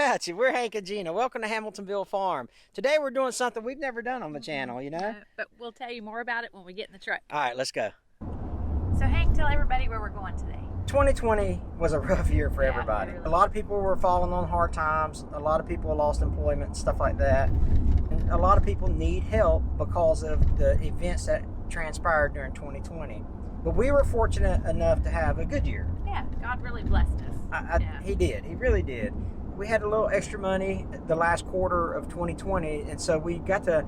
about you? We're Hank and Gina. Welcome to Hamiltonville Farm. Today we're doing something we've never done on the channel, you know? But we'll tell you more about it when we get in the truck. All right, let's go. So Hank, tell everybody where we're going today. 2020 was a rough year for everybody. Really. A lot of people were falling on hard times. A lot of people lost employment, stuff like that. And a lot of people need help because of the events that transpired during 2020. But we were fortunate enough to have a good year. Yeah, God really blessed us. He did. He really did. We had a little extra money the last quarter of 2020, and so we got to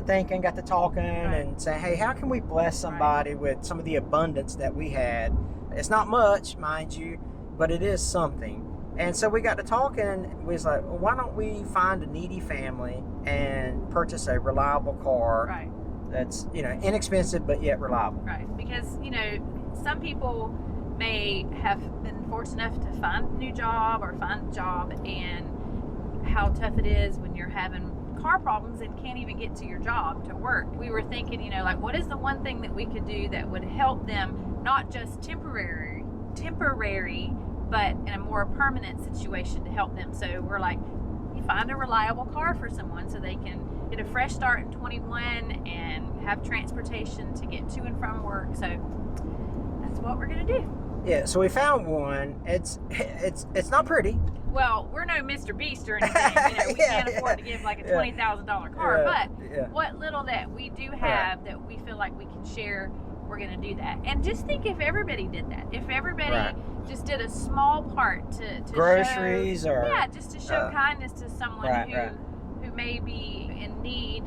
thinking, got to talking, and saying, hey, how can we bless somebody with some of the abundance that we had? It's not much, mind you, but it is something. And so we got to talking. We was like, well, why don't we find a needy family and purchase a reliable car that's, you know, inexpensive but yet reliable. Right, because, you know, some people may have been fortunate enough to find a new job or find a job, and how tough it is when you're having car problems and can't even get to your job to work. We were thinking, you know, like, what is the one thing that we could do that would help them, not just temporary, but in a more permanent situation to help them. So we're like, you find a reliable car for someone so they can get a fresh start in 21 and have transportation to get to and from work. So that's what we're gonna do. Yeah, so we found one. It's not pretty. Well, we're no Mr. Beast or anything. You know, we can't afford to give like a $20,000 car, but what little that we do have that we feel like we can share, we're going to do that. And just think if everybody did that. If everybody just did a small part to groceries show, or just to show kindness to someone who may be in need.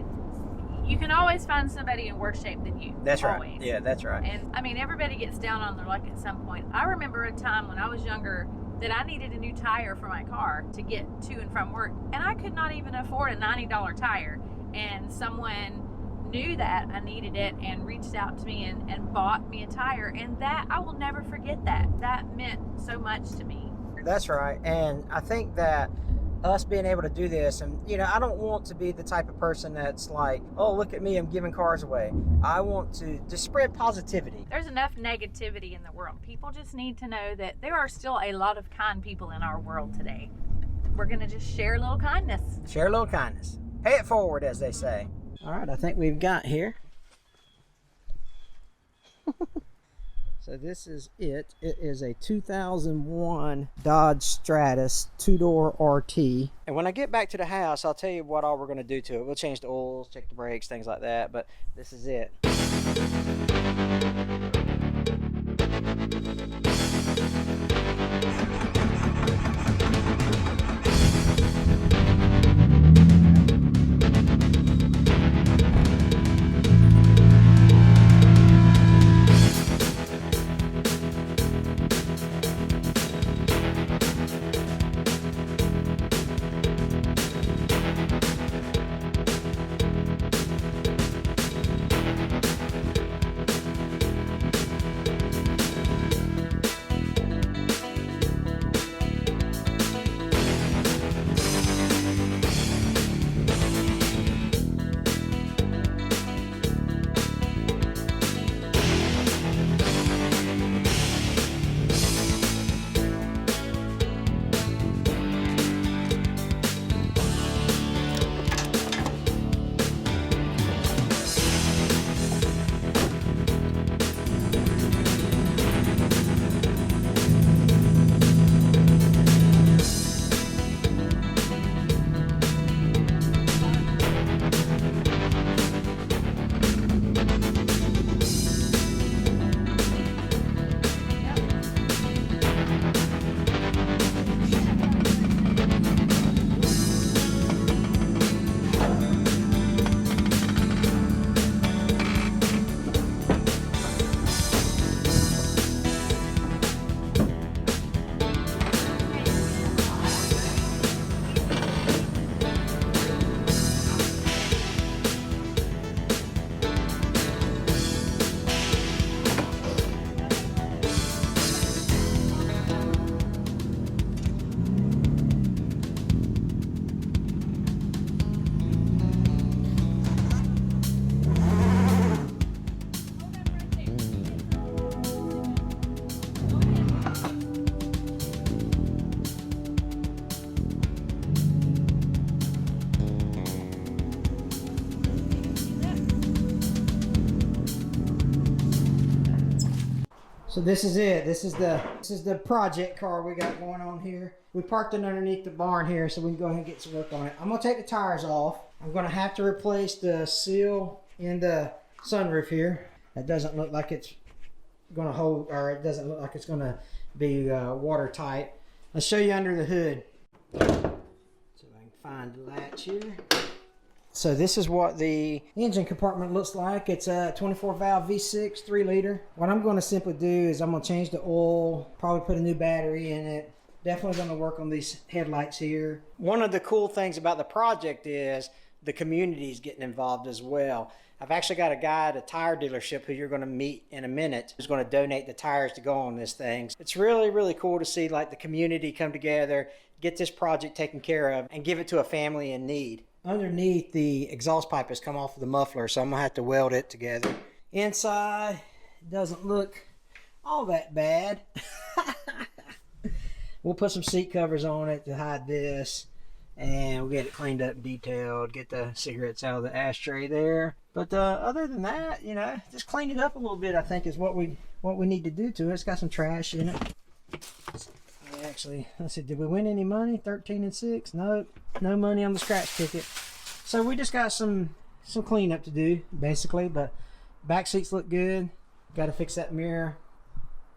You can always find somebody in worse shape than you. That's always. right. Yeah, that's right. And I mean, everybody gets down on their luck at some point. I remember a time when I was younger that I needed a new tire for my car to get to and from work, and I could not even afford a $90 tire. And someone knew that I needed it and reached out to me and bought me a tire, and that I will never forget that. That meant so much to me. That's right. And I think that us being able to do this, and you know, I don't want to be the type of person that's like, oh, look at me, I'm giving cars away. I want to spread positivity. There's enough negativity in the world. People just need to know that there are still a lot of kind people in our world today. We're gonna just share a little kindness. Share a little kindness. Pay it forward, as they say. All right, I think we've got here. So this is it. It is a 2001 Dodge Stratus 2-door RT. And when I get back to the house, I'll tell you what all we're going to do to it. We'll change the oils, check the brakes, things like that. But this is it. So this is it. This is the project car we got going on here. We parked it underneath the barn here so we can go ahead and get some work on it. I'm gonna take the tires off. I'm gonna have to replace the seal in the sunroof here. That doesn't look like it's gonna hold, or it doesn't look like it's gonna be watertight. Let's show you under the hood. So I can find the latch here. So this is what the engine compartment looks like. It's a 24 valve V6, 3 liter. What I'm going to simply do is I'm going to change the oil, probably put a new battery in it. Definitely going to work on these headlights here. One of the cool things about the project is the community is getting involved as well. I've actually got a guy at a tire dealership who you're going to meet in a minute who's going to donate the tires to go on this thing. It's really, really cool to see like the community come together, get this project taken care of, and give it to a family in need. Underneath, the exhaust pipe has come off of the muffler, so I'm going to have to weld it together. Inside, it doesn't look all that bad. We'll put some seat covers on it to hide this, and we'll get it cleaned up and detailed, get the cigarettes out of the ashtray there. But other than that, you know, just clean it up a little bit, I think, is what we need to do to it. It's got some trash in it. Actually, let's see, did we win any money? 13 and 6? No money on the scratch ticket. So we just got some cleanup to do, basically, but back seats look good. Got to fix that mirror.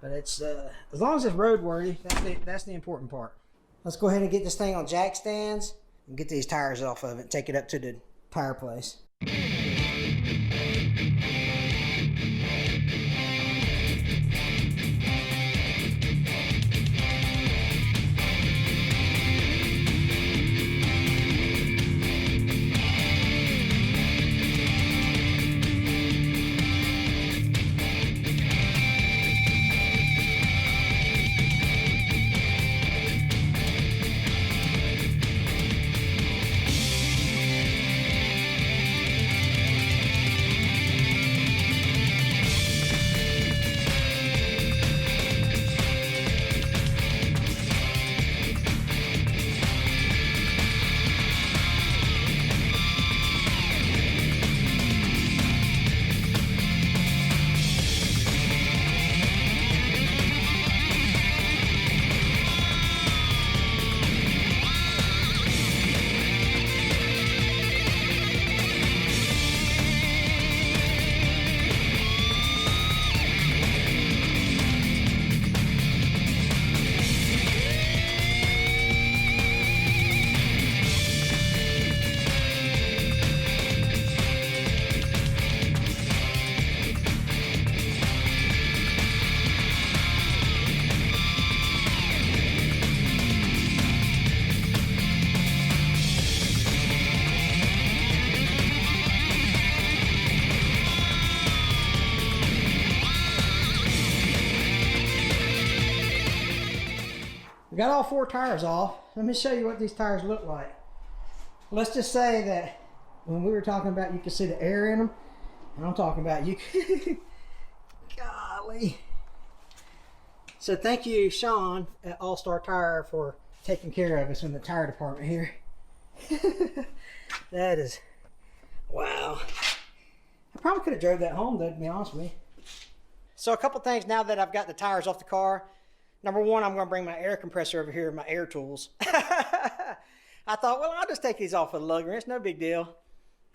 But it's as long as it's roadworthy, that's the important part. Let's go ahead and get this thing on jack stands and get these tires off of it and take it up to the tire place. We got all 4 tires off. Let me show you what these tires look like. Let's just say that when we were talking about you can see the air in them, and I'm talking about you can... Golly. So thank you, Sean, at All Star Tire, for taking care of us in the tire department here. That is... wow. I probably could have drove that home, though, to be honest with you. So a couple things now that I've got the tires off the car. Number one, I'm going to bring my air compressor over here, my air tools. I thought, well, I'll just take these off of the lug. It's no big deal.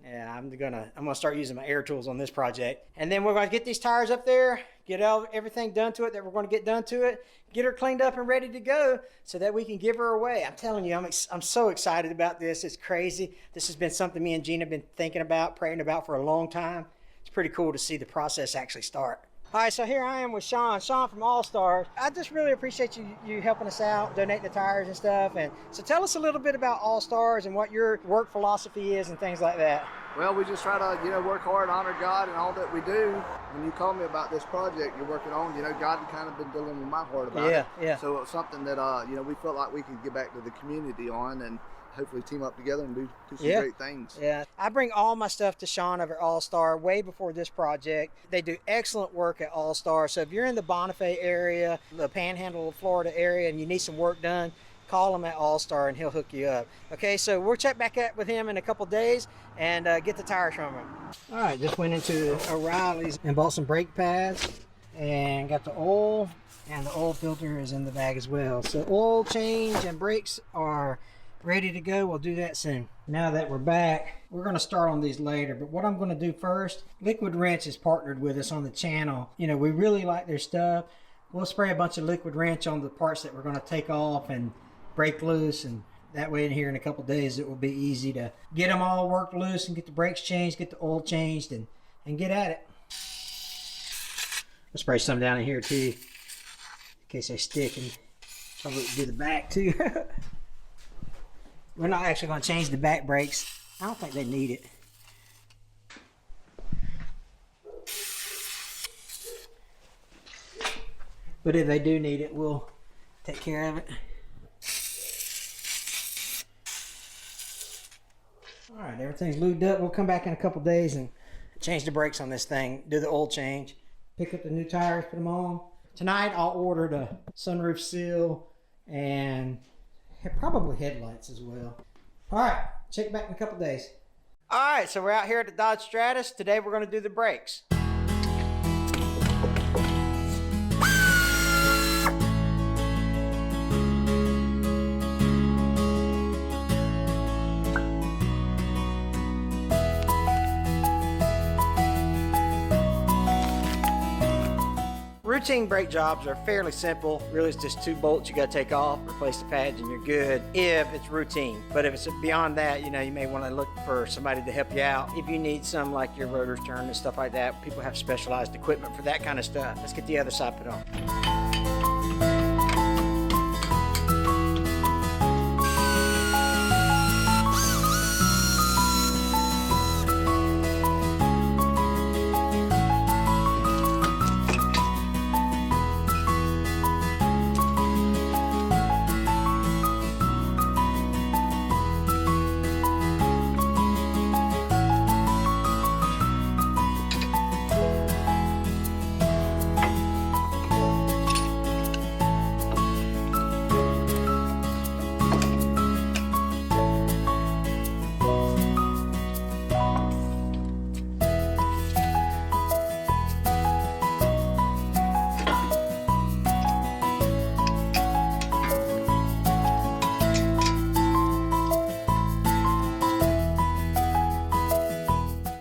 Yeah, I'm gonna start using my air tools on this project. And then we're going to get these tires up there, get everything done to it that we're going to get done to it, get her cleaned up and ready to go so that we can give her away. I'm telling you, I'm so excited about this. It's crazy. This has been something me and Gina have been thinking about, praying about for a long time. It's pretty cool to see the process actually start. All right, so here I am with Sean from All Stars. I just really appreciate you helping us out, donating the tires and stuff. And so tell us a little bit about All Stars and what your work philosophy is and things like that. Well, we just try to, work hard, honor God and all that we do. When you call me about this project you're working on, God had kind of been dealing with my heart about it. Yeah. So it's something that, we felt like we could get back to the community on and hopefully team up together and do some great things. Yeah, I bring all my stuff to Sean over at All Star way before this project. They do excellent work at All Star. So if you're in the Bonifay area, the Panhandle of Florida area, and you need some work done, call him at All Star and he'll hook you up. Okay, so we'll check back up with him in a couple days and get the tires from him. All right, just went into O'Reilly's and bought some brake pads. And got the oil, and the oil filter is in the bag as well. So oil change and brakes are ready to go. We'll do that soon. Now that we're back, we're going to start on these later, but what I'm going to do first, Liquid Wrench is partnered with us on the channel. You know, we really like their stuff. We'll spray a bunch of Liquid Wrench on the parts that we're going to take off and break loose, and that way in here in a couple days it will be easy to get them all worked loose and get the brakes changed, get the oil changed, and get at it. I'll spray some down in here too, in case they stick, and probably do the back too. We're not actually going to change the back brakes. I don't think they need it. But if they do need it, we'll take care of it. All right, everything's lubed up. We'll come back in a couple days and change the brakes on this thing, do the oil change, pick up the new tires, put them on. Tonight I'll order the sunroof seal and probably headlights as well. All right, check back in a couple days. All right, so we're out here at the Dodge Stratus. Today we're going to do the brakes. Routine brake jobs are fairly simple. Really, it's just 2 bolts you got to take off, replace the pads, and you're good if it's routine. But if it's beyond that, you know, you may want to look for somebody to help you out. If you need some, like your rotors turned and stuff like that, people have specialized equipment for that kind of stuff. Let's get the other side put on.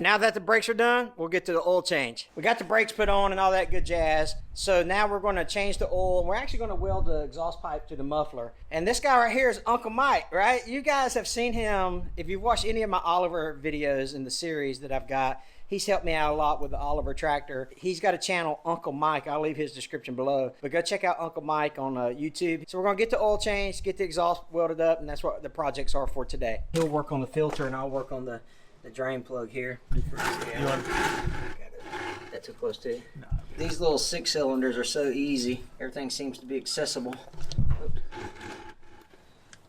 Now that the brakes are done, we'll get to the oil change. We got the brakes put on and all that good jazz. So now we're going to change the oil. We're actually going to weld the exhaust pipe to the muffler. And this guy right here is Uncle Mike, right? You guys have seen him. If you've watched any of my Oliver videos in the series that I've got, he's helped me out a lot with the Oliver tractor. He's got a channel, Uncle Mike. I'll leave his description below. But go check out Uncle Mike on YouTube. So we're going to get the oil change, get the exhaust welded up, and that's what the projects are for today. He'll work on the filter, and I'll work on the drain plug here. That too close to you? No. These little 6 cylinders are so easy. Everything seems to be accessible.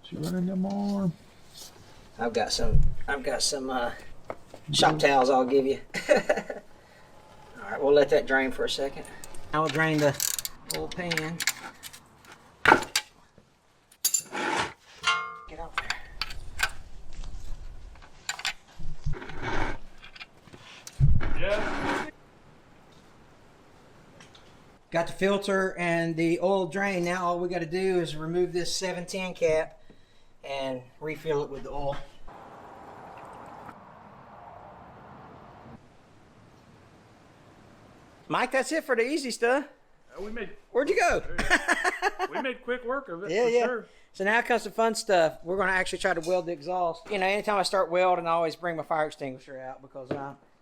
You running them on? I've got some shop towels I'll give you. All right, we'll let that drain for a second. I will drain the oil pan. Get out there. Yeah. Got the filter and the oil drain. Now all we got to do is remove this 710 cap and refill it with the oil. Mike, that's it for the easy stuff. Where'd you go? We made quick work of it. Yeah. Sure. So now comes the fun stuff. We're going to actually try to weld the exhaust. You know, anytime I start welding, I always bring my fire extinguisher out because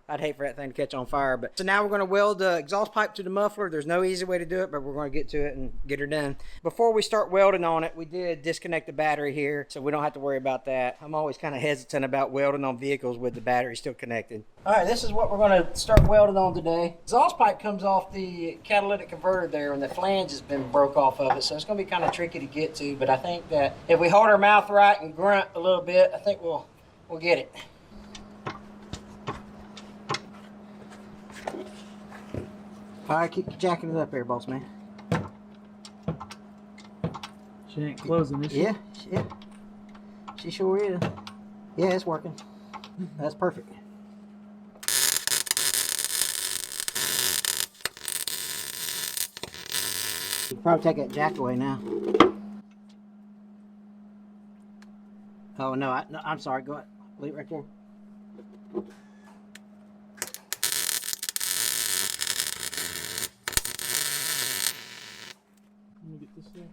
I'd hate for that thing to catch on fire. But so now we're going to weld the exhaust pipe to the muffler. There's no easy way to do it, but we're going to get to it and get her done. Before we start welding on it, we did disconnect the battery here, so we don't have to worry about that. I'm always kind of hesitant about welding on vehicles with the battery still connected. All right, this is what we're going to start welding on today. Exhaust pipe comes off the catalytic converter there, and the flange has been broke off of it, so it's going to be kind of tricky to get to. But I think that if we hold our mouth right and grunt a little bit, I think we'll get it. All right, keep jacking it up there, boss man. She ain't closing, is she? Yeah. She sure is. Yeah, it's working. That's perfect. Probably take that jack away now. Oh no, I'm sorry. Go ahead. Leave it right there. Let me get this there.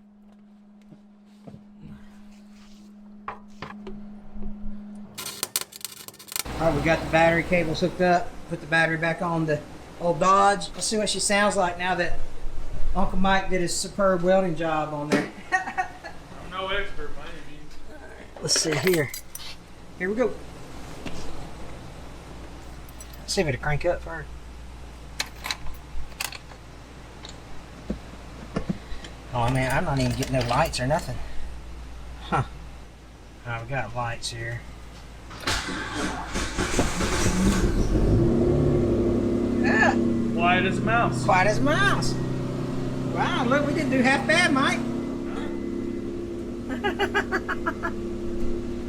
All right, we got the battery cables hooked up. Put the battery back on the old Dodge. Let's see what she sounds like now that Uncle Mike did his superb welding job on there. I'm no expert by any means. Let's see here. Here we go. Let's see if it'll crank up first. Oh man, I'm not even getting no lights or nothing. Huh. Alright, we got lights here. Yeah. Quiet as a mouse. Quiet as a mouse. Wow, look, we didn't do half bad, Mike.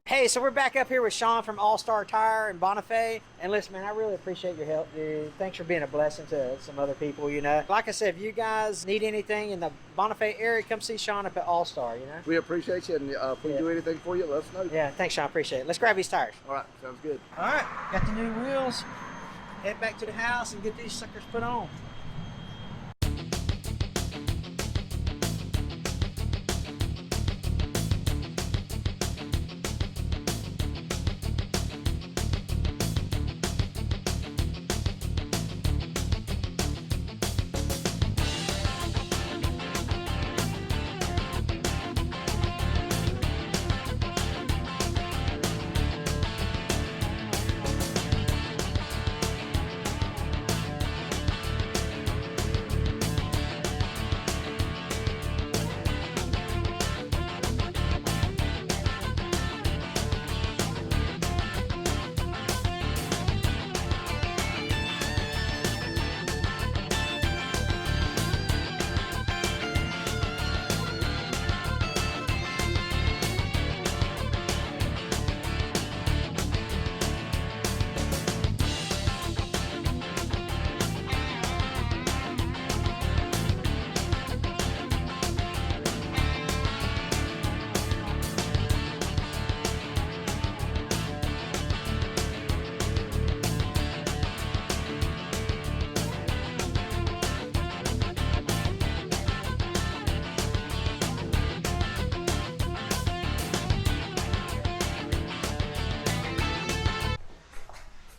Hey, so we're back up here with Sean from All-Star Tire in Bonifay. And listen, man, I really appreciate your help, dude. Thanks for being a blessing to some other people, you know. Like I said, if you guys need anything in the Bonifay area, come see Sean up at All-Star, you know. We appreciate you, and if we do anything for you, let us know. Yeah, thanks, Sean. Appreciate it. Let's grab these tires. All right, sounds good. All right, got the new wheels. Head back to the house and get these suckers put on.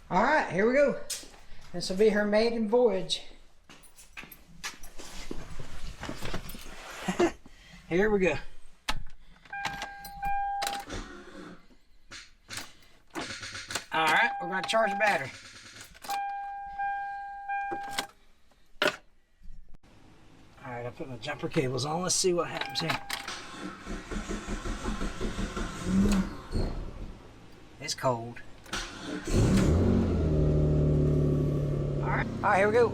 All right, here we go. This will be her maiden voyage. Here we go. All right, we're going to charge the battery. All right, I put my jumper cables on. Let's see what happens here. It's cold. All right, here we go.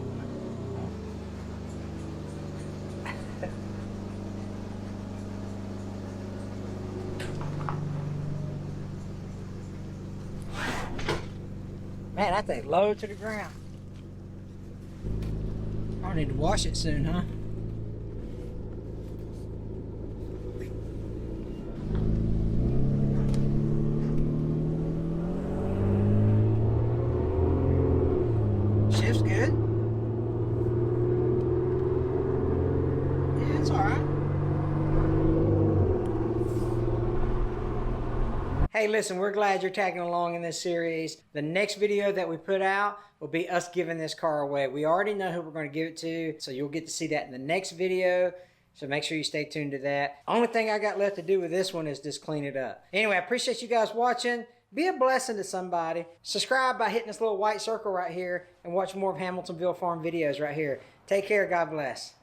Man, that thing low to the ground. I need to wash it soon, huh? Shift's good. Yeah, it's all right. Hey, listen, we're glad you're tagging along in this series. The next video that we put out will be us giving this car away. We already know who we're going to give it to, so you'll get to see that in the next video. So make sure you stay tuned to that. Only thing I got left to do with this one is just clean it up. Anyway, I appreciate you guys watching. Be a blessing to somebody. Subscribe by hitting this little white circle right here and watch more of Hamiltonville Farm videos right here. Take care. God bless.